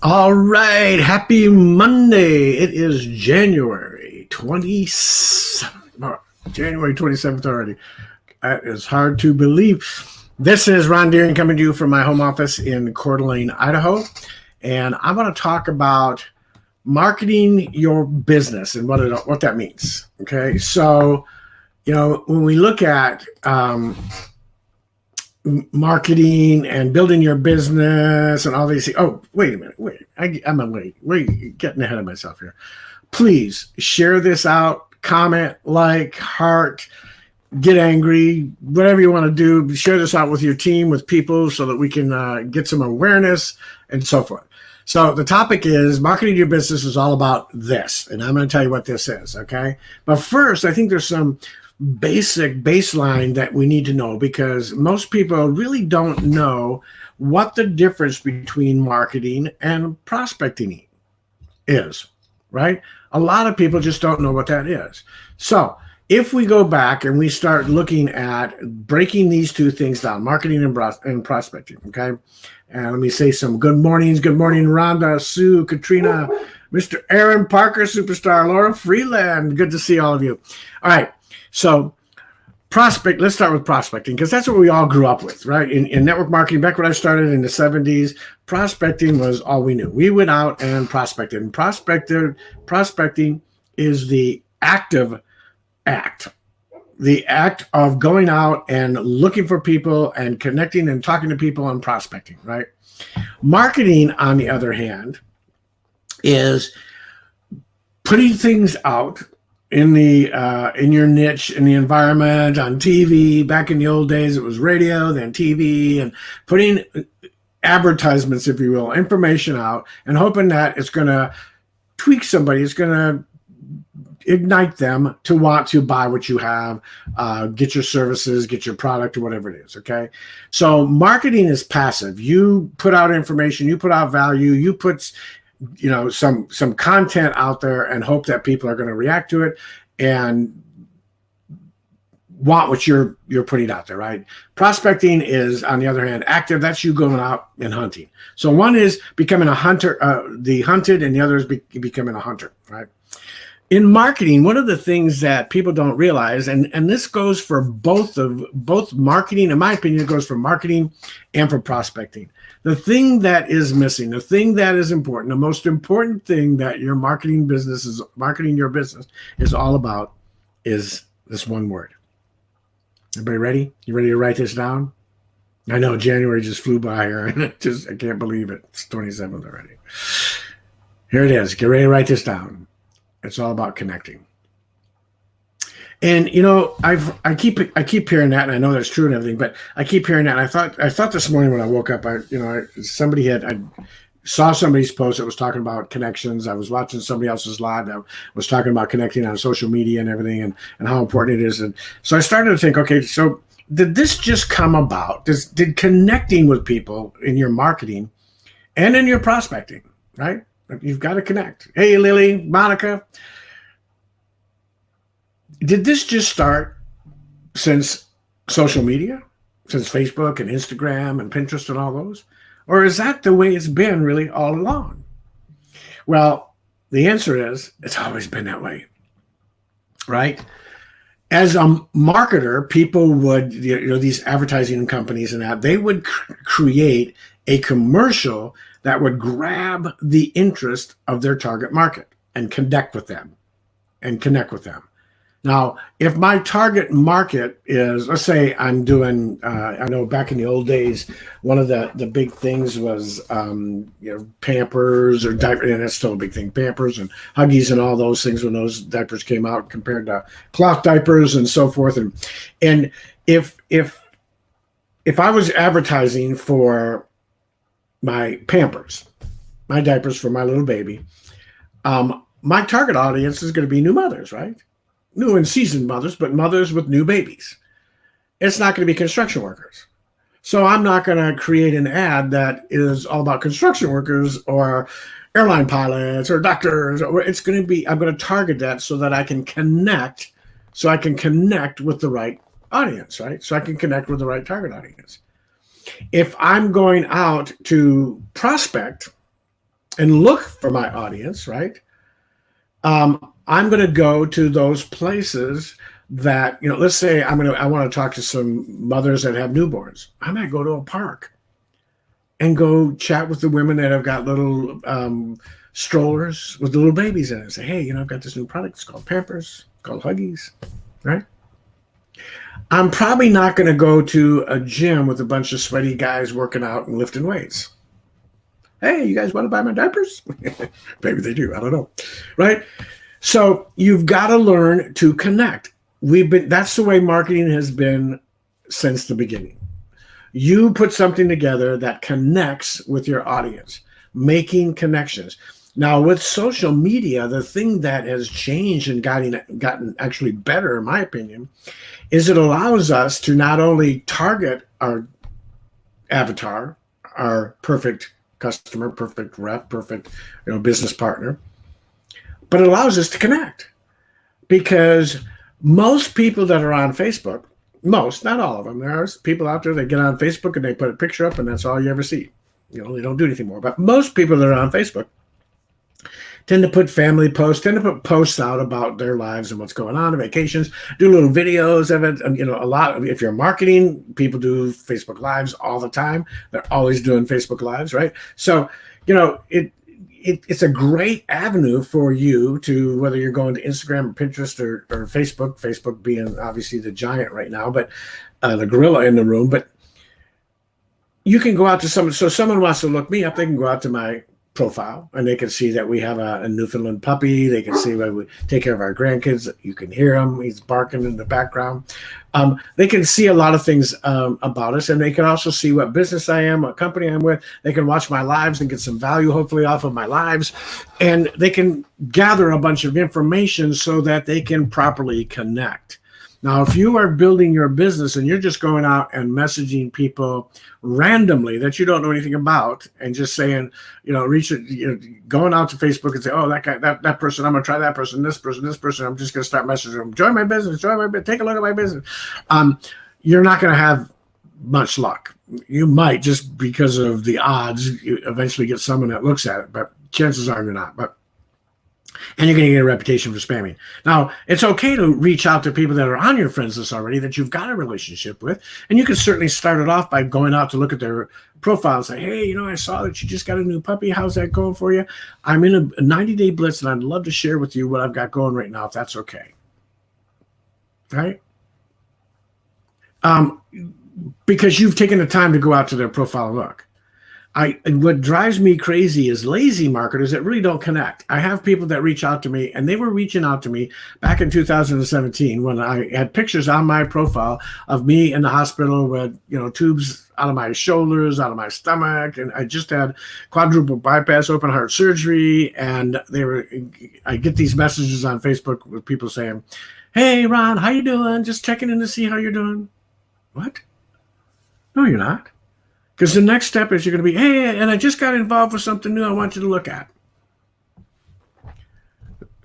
All right, happy Monday. It is January 27th. January 27th already. That is hard to believe. This is Ron Deering coming to you from my home office in Coeur d'Alene, Idaho. And I'm going to talk about marketing your business and what that means. Okay, so, when we look at marketing and building your business and all these things. Oh, wait a minute. I'm getting ahead of myself here. Please share this out, comment, like, heart, get angry, whatever you want to do. Share this out with your team, with people, so that we can get some awareness and so forth. So the topic is marketing your business is all about this, and I'm going to tell you what this is, okay? But first, I think there's some basic baseline that we need to know, because most people really don't know what the difference between marketing and prospecting is, right? A lot of people just don't know what that is. So if we go back and we start looking at breaking these two things down, marketing and prospecting, okay? And let me say some good mornings. Good morning, Rhonda, Sue, Katrina, Mr. Aaron Parker, Superstar, Laura Freeland. Good to see all of you. All right. So let's start with prospecting, because that's what we all grew up with, right? In network marketing, back when I started in the 70s, prospecting was all we knew. We went out and prospected. And prospecting is the active act. The act of going out and looking for people and connecting and talking to people and prospecting, right? Marketing, on the other hand, is putting things out in your niche, in the environment, on TV. Back in the old days, it was radio, then TV, and putting advertisements, if you will, information out, and hoping that it's going to tweak somebody. It's going to ignite them to want to buy what you have, get your services, get your product, or whatever it is. Okay. So marketing is passive. You put out information, you put out value, you put some content out there and hope that people are going to react to it and want what you're putting out there, right? Prospecting is, on the other hand, active. That's you going out and hunting. So one is becoming a hunter, the hunted, and the other is becoming a hunter, right? In marketing, one of the things that people don't realize, and this goes for both marketing, in my opinion, it goes for marketing and for prospecting. The thing that is missing, the thing that is important, the most important thing that your marketing your business is all about is this one word. Everybody ready? You ready to write this down? I know January just flew by here, and I can't believe it. It's 27th already. Here it is. Get ready to write this down. It's all about connecting. And I keep hearing that, and I know that's true and everything, but I keep hearing that. And I thought this morning when I woke up, I saw somebody's post that was talking about connections. I was watching somebody else's live that was talking about connecting on social media and everything, and how important it is. And so I started to think, okay, so did this just come about? Did connecting with people in your marketing and in your prospecting, right? You've got to connect. Hey, Lily, Monica. Did this just start since social media, since Facebook and Instagram and Pinterest and all those? Or is that the way it's been really all along? Well, the answer is it's always been that way, right? As a marketer, people would, these advertising companies and that, they would create a commercial that would grab the interest of their target market and connect with them. Now, if my target market is, let's say I'm doing, I know back in the old days, one of the big things was, Pampers or diapers, and that's still a big thing, Pampers and Huggies and all those things when those diapers came out compared to cloth diapers and so forth. And if I was advertising for my Pampers, my diapers for my little baby, my target audience is going to be new mothers, right? New and seasoned mothers, but mothers with new babies. It's not going to be construction workers. So I'm not going to create an ad that is all about construction workers or airline pilots or doctors. It's going to be, I'm going to target that so that I can connect, with the right audience, right? So I can connect with the right target audience. If I'm going out to prospect and look for my audience, right? I'm going to go to those places that, let's say I want to talk to some mothers that have newborns. I might go to a park and go chat with the women that have got little strollers with the little babies in it and say, hey, I've got this new product. It's called Pampers, it's called Huggies, right? I'm probably not going to go to a gym with a bunch of sweaty guys working out and lifting weights. Hey, you guys want to buy my diapers? Maybe they do. I don't know. Right? So you've got to learn to connect. That's the way marketing has been since the beginning. You put something together that connects with your audience, making connections. Now, with social media, the thing that has changed and gotten actually better, in my opinion, is it allows us to not only target our avatar, our perfect customer, perfect rep, perfect business partner, but it allows us to connect. Because most people that are on Facebook, not all of them, there are people out there that get on Facebook and they put a picture up and that's all you ever see. They don't do anything more. But most people that are on Facebook tend to put family posts, tend to put posts out about their lives and what's going on, vacations, do little videos of it. And, a lot of, if you're marketing, people do Facebook Lives all the time. They're always doing Facebook Lives, right? So, it's a great avenue for you to, whether you're going to Instagram or Pinterest or Facebook being obviously the giant right now, but the gorilla in the room. But you can go out to someone. So someone wants to look me up, they can go out to my profile and they can see that we have a Newfoundland puppy. They can see why we take care of our grandkids. You can hear him. He's barking in the background. They can see a lot of things about us, and they can also see what business I am, what company I'm with. They can watch my lives and get some value, hopefully, off of my lives. And they can gather a bunch of information so that they can properly connect. Now, if you are building your business and you're just going out and messaging people randomly that you don't know anything about and just saying, going out to Facebook and say, oh, that guy, that person, I'm going to try that person, this person, I'm just going to start messaging them. Join my business, take a look at my business. You're not going to have much luck. You might, just because of the odds, you eventually get someone that looks at it, but chances are you're not. And you're going to get a reputation for spamming. Now, it's okay to reach out to people that are on your friends list already that you've got a relationship with. And you can certainly start it off by going out to look at their profile and say, hey, I saw that you just got a new puppy. How's that going for you? I'm in a 90-day blitz, and I'd love to share with you what I've got going right now, if that's okay. Right? Because you've taken the time to go out to their profile and look. What drives me crazy is lazy marketers that really don't connect. I have people that reach out to me, and they were reaching out to me back in 2017 when I had pictures on my profile of me in the hospital with, tubes out of my shoulders, out of my stomach, and I just had quadruple bypass open heart surgery. And I get these messages on Facebook with people saying, hey, Ron, how you doing? Just checking in to see how you're doing. What? No, you're not. Because the next step is you're going to be, hey, and I just got involved with something new I want you to look at.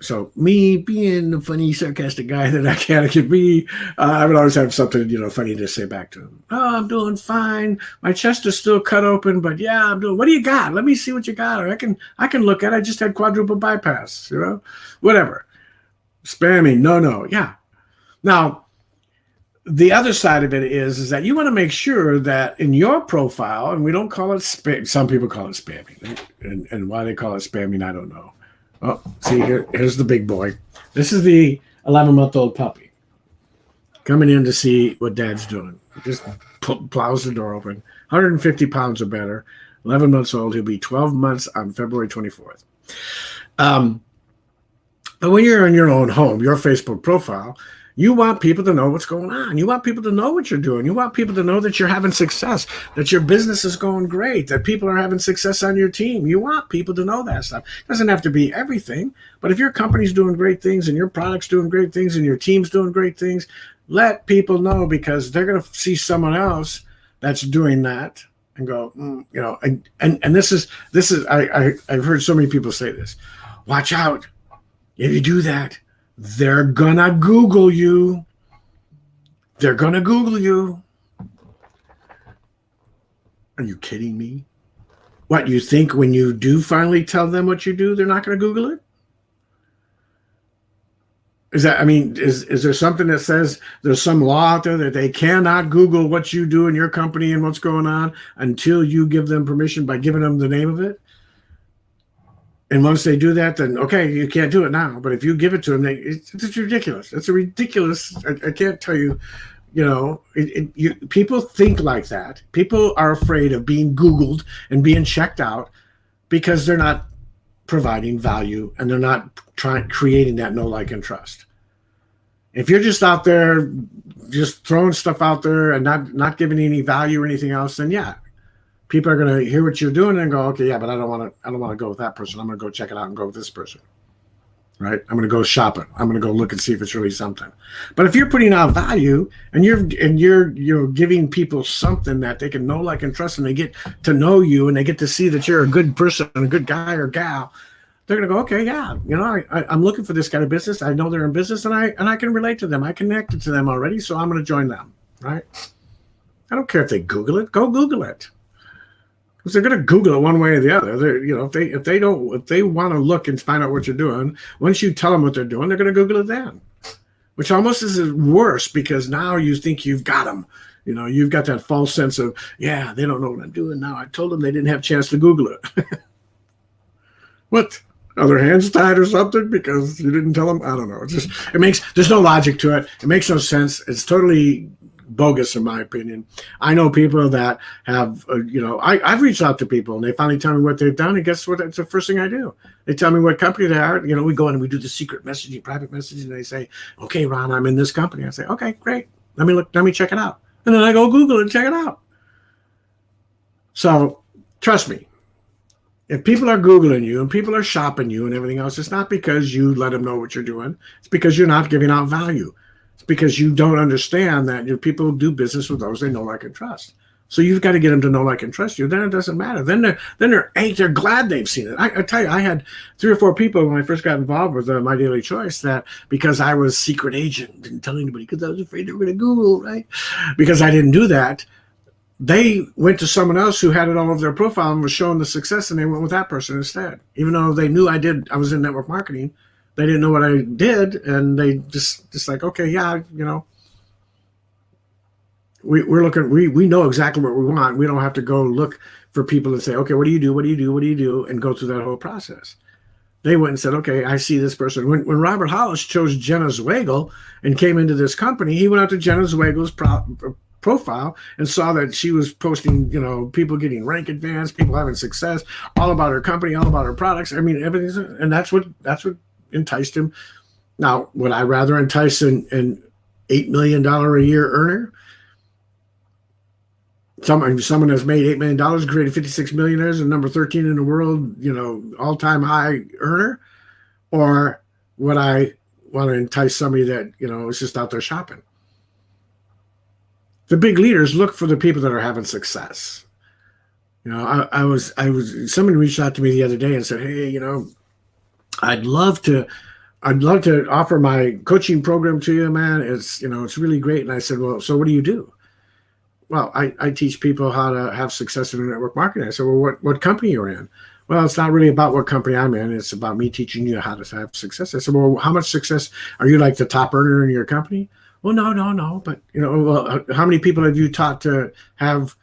So me being the funny, sarcastic guy that I can be, I would always have something, funny to say back to him. Oh, I'm doing fine. My chest is still cut open, but yeah, I'm doing, what do you got? Let me see what you got. Or I can look at it. I just had quadruple bypass, whatever. Spamming. No. Yeah. Now, the other side of it is that you want to make sure that in your profile, and we don't call it spam. Some people call it spamming, and why they call it spamming, I don't know. Oh, see, here's the big boy. This is the 11-month-old puppy coming in to see what Dad's doing. Just plows the door open. 150 pounds or better. 11 months old. He'll be 12 months on February 24th. But when you're in your own home, your Facebook profile, you want people to know what's going on. You want people to know what you're doing. You want people to know that you're having success, that your business is going great, that people are having success on your team. You want people to know that stuff. It doesn't have to be everything, but if your company's doing great things and your product's doing great things and your team's doing great things, let people know, because they're going to see someone else that's doing that and go, and this is I've heard so many people say this. Watch out. If you do that, they're gonna Google you. They're gonna Google you. Are you kidding me? What you think when you do finally tell them what you do, they're not going to Google it? Is that, I mean, is there something that says there's some law out there that they cannot Google what you do in your company and what's going on until you give them permission by giving them the name of it? And once they do that, then okay, you can't do it now. But if you give it to them, it's ridiculous. It's a ridiculous. I can't tell you. People think like that. People are afraid of being Googled and being checked out because they're not providing value and they're not creating that know, like, and trust. If you're just out there, just throwing stuff out there and not giving any value or anything else, then yeah, people are going to hear what you're doing and go, okay, yeah, but I don't want to go with that person. I'm going to go check it out and go with this person. Right? I'm going to go shop it. I'm going to go look and see if it's really something. But if you're putting out value and you're giving people something that they can know, like, and trust, and they get to know you and they get to see that you're a good person, a good guy or gal, they're going to go, okay, yeah, I'm looking for this kind of business. I know they're in business and I can relate to them. I connected to them already, so I'm going to join them. Right? I don't care if they Google it. Go Google it. Because they're going to Google it one way or the other. If they want to look and find out what you're doing, once you tell them what they're doing, they're going to Google it then, which almost is worse because now you think you've got them. You've got that false sense of, yeah, they don't know what I'm doing now. I told them they didn't have a chance to Google it. What? Are their hands tied or something because you didn't tell them? I don't know. There's no logic to it. It makes no sense. It's totally bogus in my opinion. I know people that have, I've reached out to people and they finally tell me what they've done. And guess what? It's the first thing I do. They tell me what company they are. We go in and we do the secret messaging, private messaging. And they say, okay, Ron, I'm in this company. I say, okay, great. Let me check it out. And then I go Google it and check it out. So trust me, if people are Googling you and people are shopping you and everything else, it's not because you let them know what you're doing. It's because you're not giving out value. It's because you don't understand that your people do business with those they know, like, and trust. So you've got to get them to know, like, and trust you. Then it doesn't matter. Then they're glad they've seen it. I tell you, I had 3 or 4 people when I first got involved with My Daily Choice that because I was secret agent, didn't tell anybody because I was afraid they were going to Google, right? Because I didn't do that. They went to someone else who had it all over their profile and was showing the success, and they went with that person instead. Even though they knew I was in network marketing, they didn't know what I did, and they just like, okay, yeah, we're looking, we know exactly what we want. We don't have to go look for people and say, okay, what do you do? What do you do? What do you do? And go through that whole process. They went and said, okay, I see this person. When Robert Hollis chose Jenna Zweigel and came into this company, he went out to Jenna Zweigel's profile and saw that she was posting, people getting rank advance, people having success, all about her company, all about her products. I mean, everything's, and that's what enticed him. Now, would I rather entice an $8 million a year earner? Someone that's made $8 million, created 56 millionaires and number 13 in the world, all-time high earner? Or would I want to entice somebody that, is just out there shopping? The big leaders look for the people that are having success. Somebody reached out to me the other day and said, hey, I'd love to offer my coaching program to you, man. It's really great. And I said, well, so what do you do? Well, I teach people how to have success in network marketing. I said, well, what company you're in? Well, it's not really about what company I'm in. It's about me teaching you how to have success. I said, well, how much success are you, like the top earner in your company? Well, no. But, how many people have you taught to have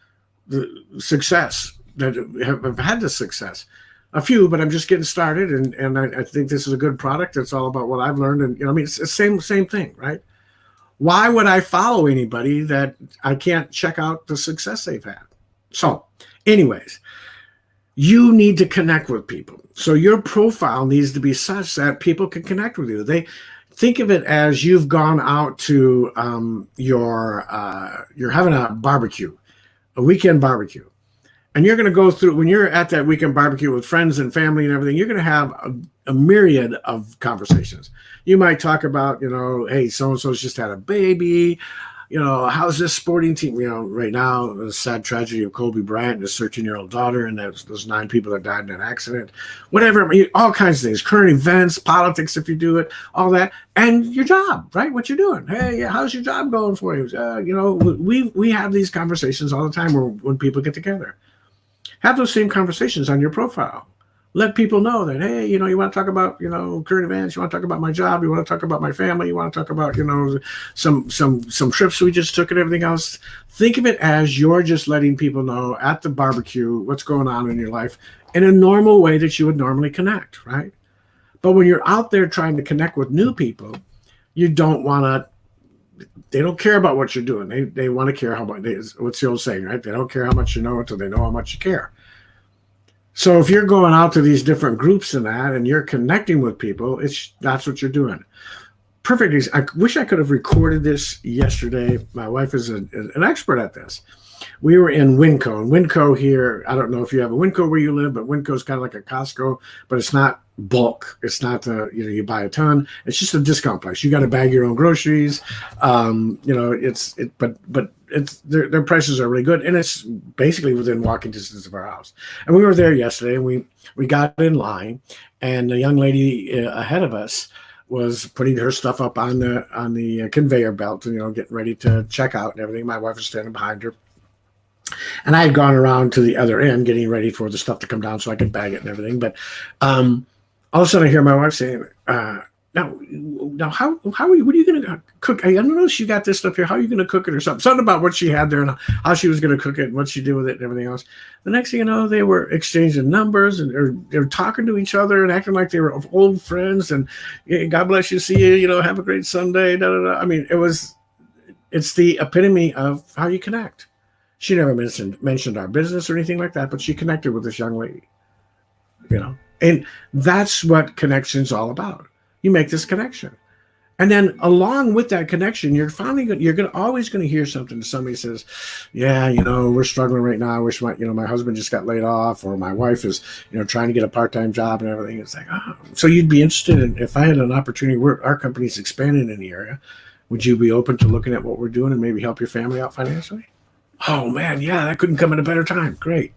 the success, that have had the success? A few, but I'm just getting started. And I think this is a good product. It's all about what I've learned. And, it's the same thing, right? Why would I follow anybody that I can't check out the success they've had? So anyways, you need to connect with people. So your profile needs to be such that people can connect with you. They think of it as you've gone out to you're having a barbecue, a weekend barbecue. And you're going to go through, when you're at that weekend barbecue with friends and family and everything, you're going to have a myriad of conversations. You might talk about, hey, so-and-so's just had a baby. How's this sporting team? Right now, the sad tragedy of Kobe Bryant and his 13-year-old daughter, and those 9 people that died in that accident. Whatever, all kinds of things, current events, politics, if you do it, all that, and your job, right? What you're doing. Hey, how's your job going for you? We have these conversations all the time when people get together. Have those same conversations on your profile. Let people know that, hey, you want to talk about, current events, you want to talk about my job, you want to talk about my family, you want to talk about, some trips we just took and everything else. Think of it as you're just letting people know at the barbecue what's going on in your life in a normal way that you would normally connect, right? But when you're out there trying to connect with new people, you don't want to, they don't care about what you're doing. They want to care how much, what's the old saying, right? They don't care how much you know until they know how much you care. So if you're going out to these different groups and that, and you're connecting with people, that's what you're doing. Perfect. I wish I could have recorded this yesterday. My wife is an expert at this. We were in Winco. And Winco here, I don't know if you have a Winco where you live, but Winco is kind of like a Costco, but it's not bulk. It's not you buy a ton. It's just a discount place. You got to bag your own groceries. But their prices are really good, and it's basically within walking distance of our house. And we were there yesterday, and we got in line, and the young lady ahead of us was putting her stuff up on the conveyor belt, and getting ready to check out and everything. My wife was standing behind her. And I had gone around to the other end getting ready for the stuff to come down so I could bag it and everything. But all of a sudden I hear my wife saying, now how are you, what are you going to cook? I don't know if she got this stuff here. How are you going to cook it or something? Something about what she had there and how she was going to cook it and what she did with it and everything else. The next thing you know, they were exchanging numbers and they were talking to each other and acting like they were old friends. And God bless you, see you, have a great Sunday. Da, da, da. I mean, it's the epitome of how you connect. She never mentioned our business or anything like that, but she connected with this young lady, and that's what connection's all about. You make this connection, and then along with that connection, you're always going to hear something. Somebody says, "Yeah, we're struggling right now. I wish my husband just got laid off, or my wife is, trying to get a part-time job and everything." It's like, oh, so you'd be interested in, if I had an opportunity where our company's expanding in the area, would you be open to looking at what we're doing and maybe help your family out financially? Oh man, yeah, that couldn't come at a better time. Great.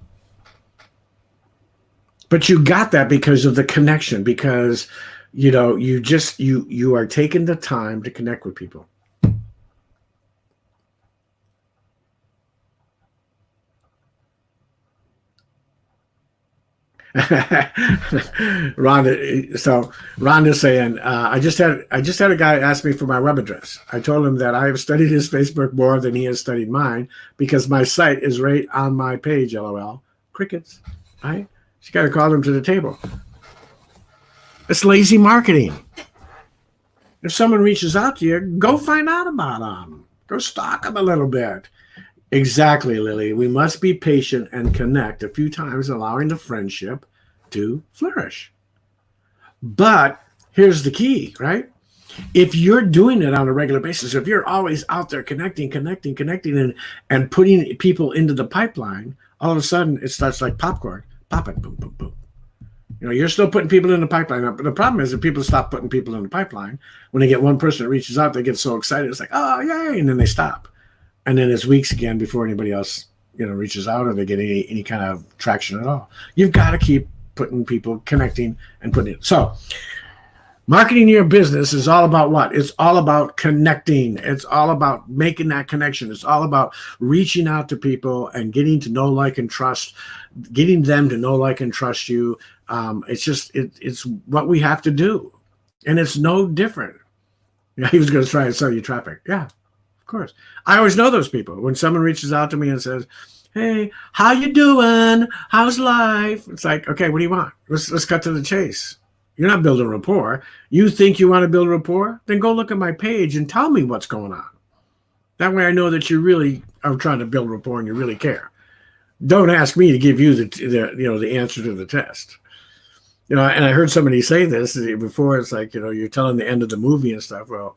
But you got that because of the connection, because you are taking the time to connect with people. Rhonda's saying, I just had a guy ask me for my web address. I told him that I have studied his Facebook more than he has studied mine because my site is right on my page. LOL. Crickets. Right? You got to call them to the table. It's lazy marketing. If someone reaches out to you, go find out about them. Go stalk them a little bit. Exactly, Lily. We must be patient and connect a few times, allowing the friendship to flourish. But here's the key, right? If you're doing it on a regular basis, if you're always out there connecting, and putting people into the pipeline, all of a sudden it starts like popcorn, popping, boom, boom, boom. You're still putting people in the pipeline. But the problem is if people stop putting people in the pipeline, when they get one person that reaches out, they get so excited. It's like, oh, yay, and then they stop. And then it's weeks again before anybody else, reaches out or they get any kind of traction at all. You've got to keep putting people, connecting and putting it. So marketing your business is all about what? It's all about connecting. It's all about making that connection. It's all about reaching out to people and getting to know, like, and trust, getting them to know, like, and trust you. It's what we have to do. And it's no different. He was going to try and sell you traffic. Yeah. Of course. I always know those people. When someone reaches out to me and says, hey, how you doing? How's life? It's like, okay, what do you want? Let's cut to the chase. You're not building rapport. You think you want to build rapport? Then go look at my page and tell me what's going on. That way I know that you really are trying to build rapport and you really care. Don't ask me to give you the answer to the test. And I heard somebody say this before. It's like, you're telling the end of the movie and stuff. Well,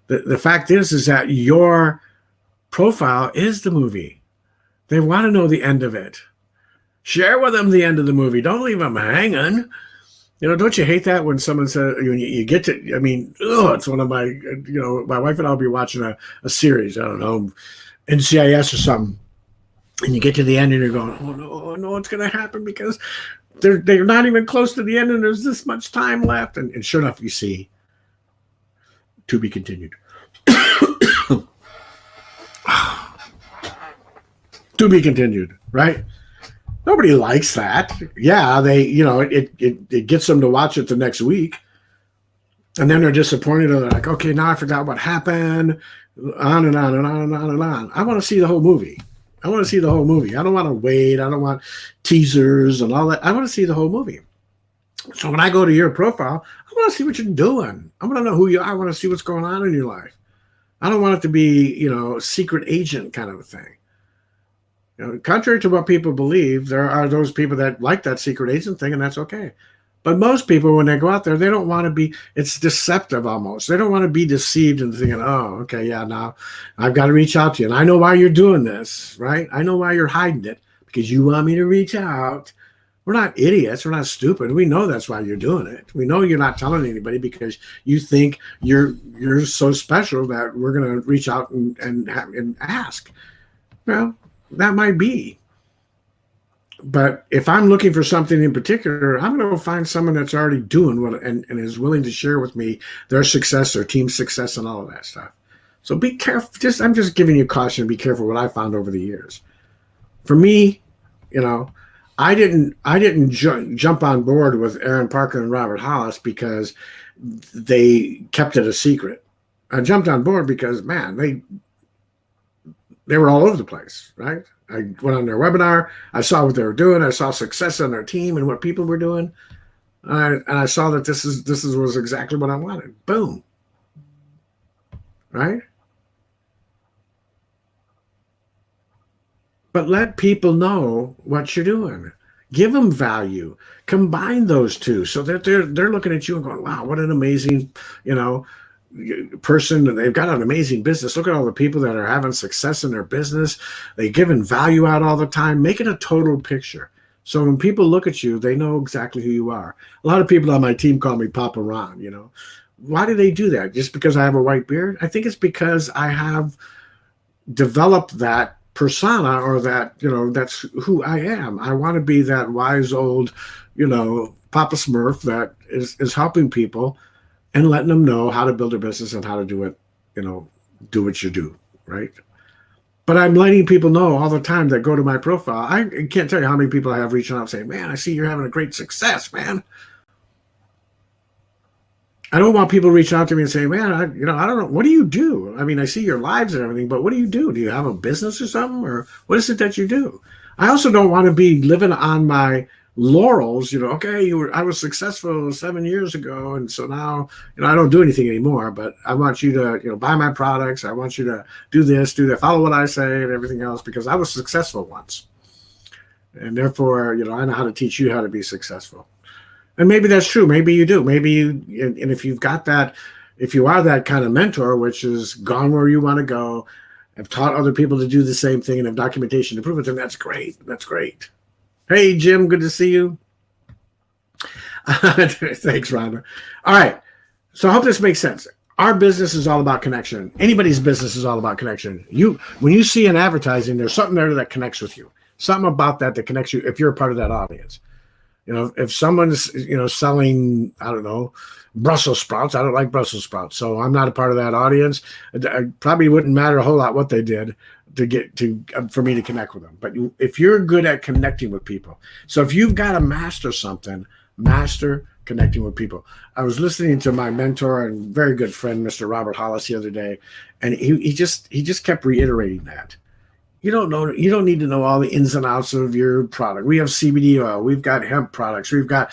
The fact is that your profile is the movie. They want to know the end of it. Share with them the end of the movie. Don't leave them hanging. Don't you hate that when someone says, you get to, it's one of my, my wife and I will be watching a series, I don't know, NCIS or something. And you get to the end and you're going, oh no, what's going to happen? Because they're not even close to the end and there's this much time left. And sure enough, you see, to be continued. To be continued, right? Nobody likes that. Yeah, it gets them to watch it the next week, and then they're disappointed. And they're like, okay, now I forgot what happened. On and on and on and on and on. I want to see the whole movie. I want to see the whole movie. I don't want to wait. I don't want teasers and all that. I want to see the whole movie. So when I go to your profile, I want to see what you're doing. I want to know who you are. I want to see what's going on in your life. I don't want it to be, secret agent kind of a thing. Contrary to what people believe, there are those people that like that secret agent thing, and that's okay. But most people, when they go out there, they don't want to be, it's deceptive almost. They don't want to be deceived and thinking, oh, okay, yeah, now I've got to reach out to you. And I know why you're doing this, right? I know why you're hiding it, because you want me to reach out. We're not idiots. We're not stupid. We know that's why you're doing it. We know you're not telling anybody because you think you're so special that we're going to reach out and ask. Well, that might be. But if I'm looking for something in particular, I'm going to find someone that's already doing what and is willing to share with me their success, their team success, and all of that stuff. So be careful. I'm just giving you caution. Be careful what I found over the years. For me, I didn't jump on board with Aaron Parker and Robert Hollis because they kept it a secret. I jumped on board because, man, they were all over the place, right? I went on their webinar. I saw what they were doing. I saw success on their team and what people were doing. And I saw that this was exactly what I wanted. Boom. Right? But let people know what you're doing. Give them value. Combine those two so that they're looking at you and going, wow, what an amazing, person. They've got an amazing business. Look at all the people that are having success in their business. They're giving value out all the time. Make it a total picture. So when people look at you, they know exactly who you are. A lot of people on my team call me Papa Ron, Why do they do that? Just because I have a white beard? I think it's because I have developed that persona, or that, that's who I am. I want to be that wise old, Papa Smurf that is helping people and letting them know how to build a business and how to do it, do what you do, right? But I'm letting people know all the time that go to my profile. I can't tell you how many people I have reaching out and saying, man, I see you're having a great success, man. I don't want people reaching out to me and saying, man, I don't know, what do you do? I mean, I see your lives and everything, but what do you do? Do you have a business or something? Or what is it that you do? I also don't want to be living on my laurels, okay, I was successful 7 years ago, and so now, I don't do anything anymore, but I want you to, buy my products. I want you to do this, do that, follow what I say and everything else, because I was successful once. And therefore, I know how to teach you how to be successful. And maybe that's true. Maybe you do. Maybe and if you've got that, if you are that kind of mentor, which is gone where you want to go, have taught other people to do the same thing and have documentation to prove it, then that's great. That's great. Hey, Jim, good to see you. Thanks, Rhonda. All right. So I hope this makes sense. Our business is all about connection. Anybody's business is all about connection. When you see an advertising, there's something there that connects with you. Something about that connects you if you're a part of that audience. If someone's, selling, I don't know, Brussels sprouts, I don't like Brussels sprouts, so I'm not a part of that audience. It probably wouldn't matter a whole lot what they did for me to connect with them. But if you're good at connecting with people, so if you've got to master something, master connecting with people. I was listening to my mentor and very good friend, Mr. Robert Hollis, the other day, and he just kept reiterating that. You don't need to know all the ins and outs of your product. We have CBD oil. We've got hemp products. We've got,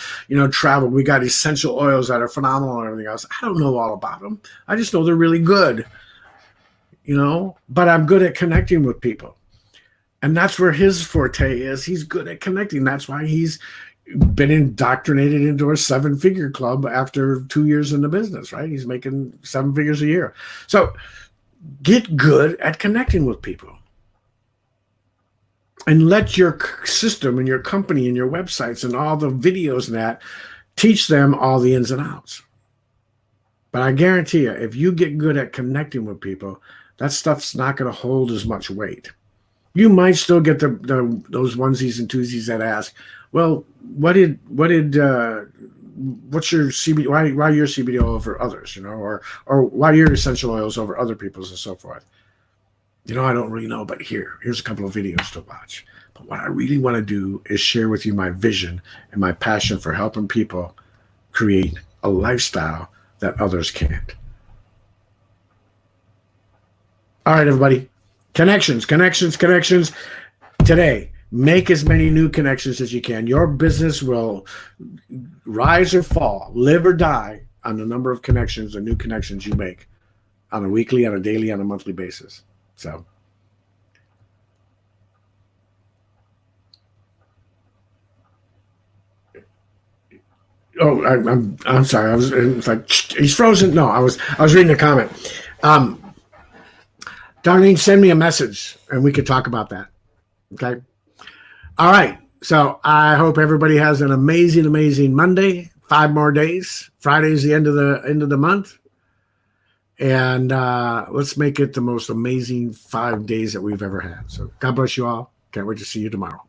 travel. We got essential oils that are phenomenal and everything else. I don't know all about them. I just know they're really good, but I'm good at connecting with people. And that's where his forte is. He's good at connecting. That's why he's been indoctrinated into a 7-figure club after 2 years in the business, right? He's making 7 figures a year. So get good at connecting with people. And let your system and your company and your websites and all the videos and that teach them all the ins and outs. But I guarantee you, if you get good at connecting with people, that stuff's not going to hold as much weight. You might still get those onesies and twosies that ask, well, what's your CBD? Why your CBD oil over others? Or why your essential oils over other people's and so forth. I don't really know, but here's a couple of videos to watch. But what I really want to do is share with you my vision and my passion for helping people create a lifestyle that others can't. All right, everybody. Connections. Today, make as many new connections as you can. Your business will rise or fall, live or die on the number of connections or new connections you make on a weekly, on a daily, on a monthly basis. So, I'm sorry. It's like he's frozen. No, I was reading a comment. Darlene, send me a message and we could talk about that. Okay. All right. So I hope everybody has an amazing Monday. 5 more days. Friday's the end of the month. And let's make it the most amazing 5 days that we've ever had. So God bless you all. Can't wait to see you tomorrow.